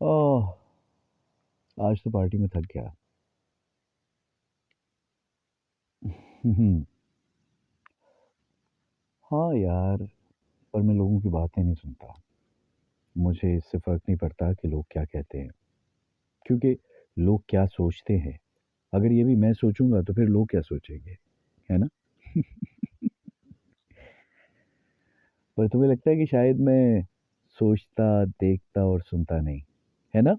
ओह! आज तो पार्टी में थक गया। हुँ। हाँ यार, पर मैं लोगों की बातें नहीं सुनता। मुझे इससे फ़र्क नहीं पड़ता कि लोग क्या कहते हैं, क्योंकि लोग क्या सोचते हैं, अगर ये भी मैं सोचूँगा तो फिर लोग क्या सोचेंगे, है ना? पर तुम्हें लगता है कि शायद मैं सोचता, देखता और सुनता नहीं, है ना?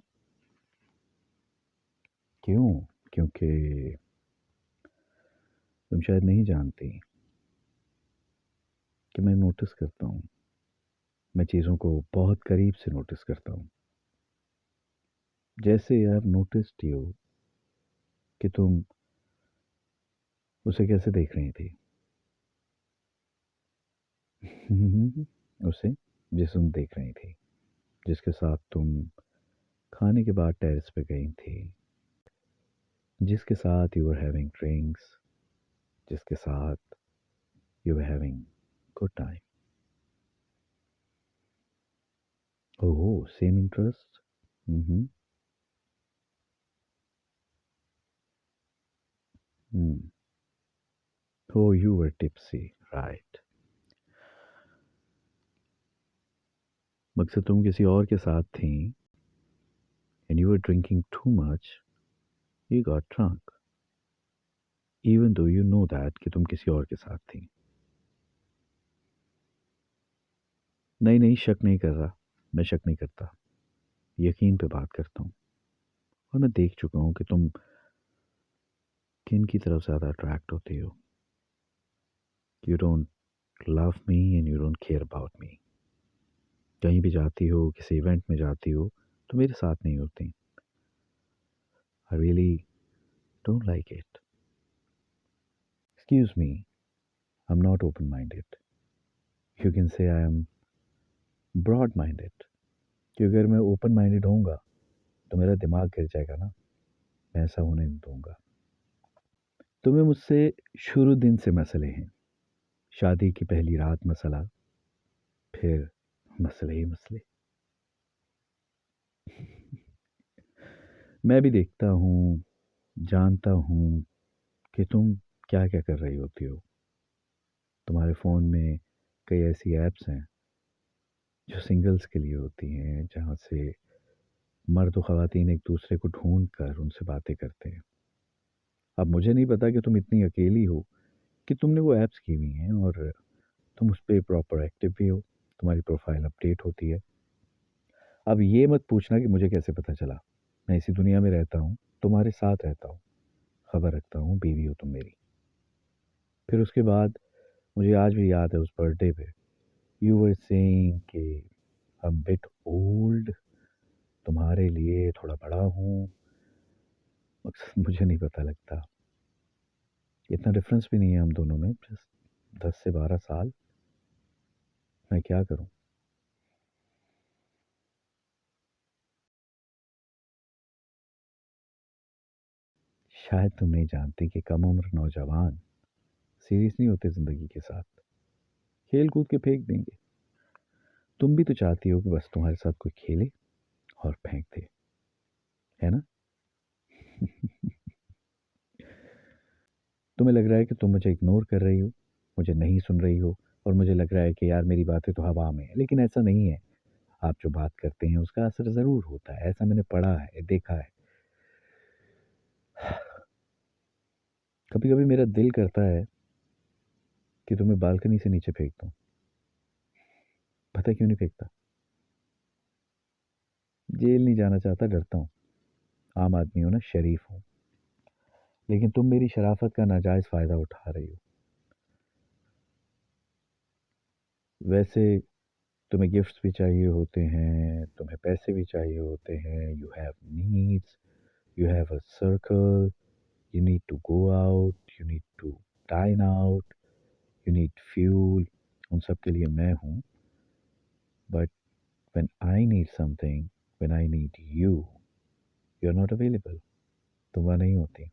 क्यों? क्योंकि तुम शायद नहीं जानती कि मैं नोटिस करता हूँ। मैं चीज़ों को बहुत करीब से नोटिस करता हूँ। जैसे आई हैव नोटिस्ड यू कि तुम उसे कैसे देख रही थी। उसे जिसे तुम देख रही थी, जिसके साथ तुम खाने के बाद टेरेस पे गई थी, जिसके साथ यू वर हैविंग ड्रिंक्स, जिसके साथ you were having good time. Oh, same interest. Hmm. Oh, you were tipsy, right? मकसद तुम किसी और के साथ थी and you were drinking too much, you got drunk, even though you know that कि तुम किसी और के साथ थी। नहीं नहीं, शक नहीं कर रहा। मैं शक नहीं करता, यकीन पे बात करता हूँ। और मैं देख चुका हूँ कि तुम किन की तरफ ज़्यादा अट्रैक्ट होती हो। You don't love me and you don't care about me. कहीं भी जाती हो, किसी इवेंट में जाती हो, तो मेरे साथ नहीं होती। I really don't like it. Excuse me, I am not open minded. You can say I am broad minded. क्योंकि अगर मैं ओपन माइंडेड होऊंगा तो मेरा दिमाग गिर जाएगा ना। मैं ऐसा होने नहीं दूंगा। तुम्हें मुझसे शुरू दिन से मसले हैं। शादी की पहली रात मसला, फिर मसले ही मसले। मैं भी देखता हूँ, जानता हूँ कि तुम क्या क्या कर रही होती हो। तुम्हारे फ़ोन में कई ऐसी ऐप्स हैं जो सिंगल्स के लिए होती हैं, जहाँ से मर्द व ख़वातीन एक दूसरे को ढूंढ कर उनसे बातें करते हैं। अब मुझे नहीं पता कि तुम इतनी अकेली हो कि तुमने वो ऐप्स की हुई हैं और तुम उस पे प्रॉपर एक्टिव भी हो, तुम्हारी प्रोफाइल अपडेट होती है। अब ये मत पूछना कि मुझे कैसे पता चला। मैं इसी दुनिया में रहता हूँ, तुम्हारे साथ रहता हूँ, खबर रखता हूँ, बीवी हो तुम मेरी। फिर उसके बाद मुझे आज भी याद है उस बर्थडे पे यू वर सेइंग कि आई एम बिट ओल्ड, तुम्हारे लिए थोड़ा बड़ा हूँ। मकसद मुझे नहीं पता लगता, इतना डिफरेंस भी नहीं है हम दोनों में, जस्ट 10 से 12 साल। मैं क्या करूँ। शायद तुम नहीं जानती कि कम उम्र नौजवान सीरियस नहीं होते ज़िंदगी के साथ, खेल कूद के फेंक देंगे। तुम भी तो चाहती हो कि बस तुम्हारे साथ कोई खेले और फेंक दे, है ना? तुम्हें लग रहा है कि तुम मुझे इग्नोर कर रही हो, मुझे नहीं सुन रही हो, और मुझे लग रहा है कि यार मेरी बातें तो हवा में है, लेकिन ऐसा नहीं है। आप जो बात करते हैं उसका असर ज़रूर होता है, ऐसा मैंने पढ़ा है, देखा है। कभी कभी मेरा दिल करता है कि तुम्हें बालकनी से नीचे फेंक दूं। पता है क्यों नहीं फेंकता? जेल नहीं जाना चाहता, डरता हूँ। आम आदमी हो ना, शरीफ हूँ। लेकिन तुम मेरी शराफत का नाजायज़ फ़ायदा उठा रही हो। वैसे तुम्हें गिफ्ट्स भी चाहिए होते हैं, तुम्हें पैसे भी चाहिए होते हैं, you have needs, you have a circle, you need to go out, you need to dine out, you need fuel. उन सब के लिए मैं हूँ। But when I need something, when I need you, you are not available. तुम वहाँ नहीं होती।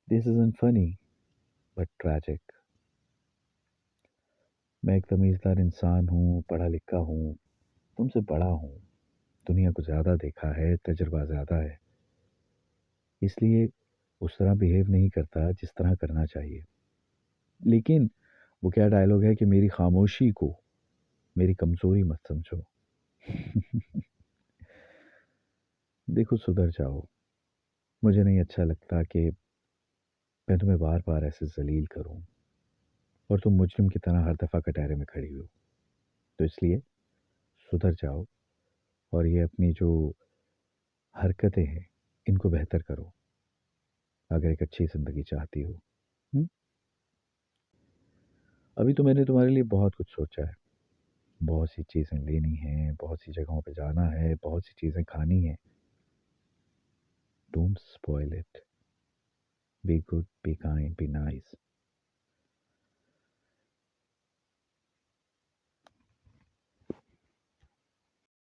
This isn't funny but tragic. मैं एक तमीज़दार इंसान हूँ, पढ़ा लिखा हूँ, तुमसे बड़ा हूँ, दुनिया को ज़्यादा देखा है, तजुर्बा ज़्यादा है, इसलिए उस तरह बिहेव नहीं करता जिस तरह करना चाहिए। लेकिन वो क्या डायलॉग है कि मेरी खामोशी को मेरी कमज़ोरी मत समझो। देखो सुधर जाओ। मुझे नहीं अच्छा लगता कि मैं तुम्हें बार-बार ऐसे ज़लील करूँ और तुम मुजरिम की तरह हर दफ़ा कटहरे में खड़ी हो। तो इसलिए सुधर जाओ और ये अपनी जो हरकतें हैं, इनको बेहतर करो, अगर एक अच्छी ज़िंदगी चाहती हो। हुँ? अभी तो मैंने तुम्हारे लिए बहुत कुछ सोचा है। बहुत सी चीज़ें लेनी हैं, बहुत सी जगहों पे जाना है, बहुत सी चीज़ें खानी हैं। Don't spoil it. Be good, be kind, be nice.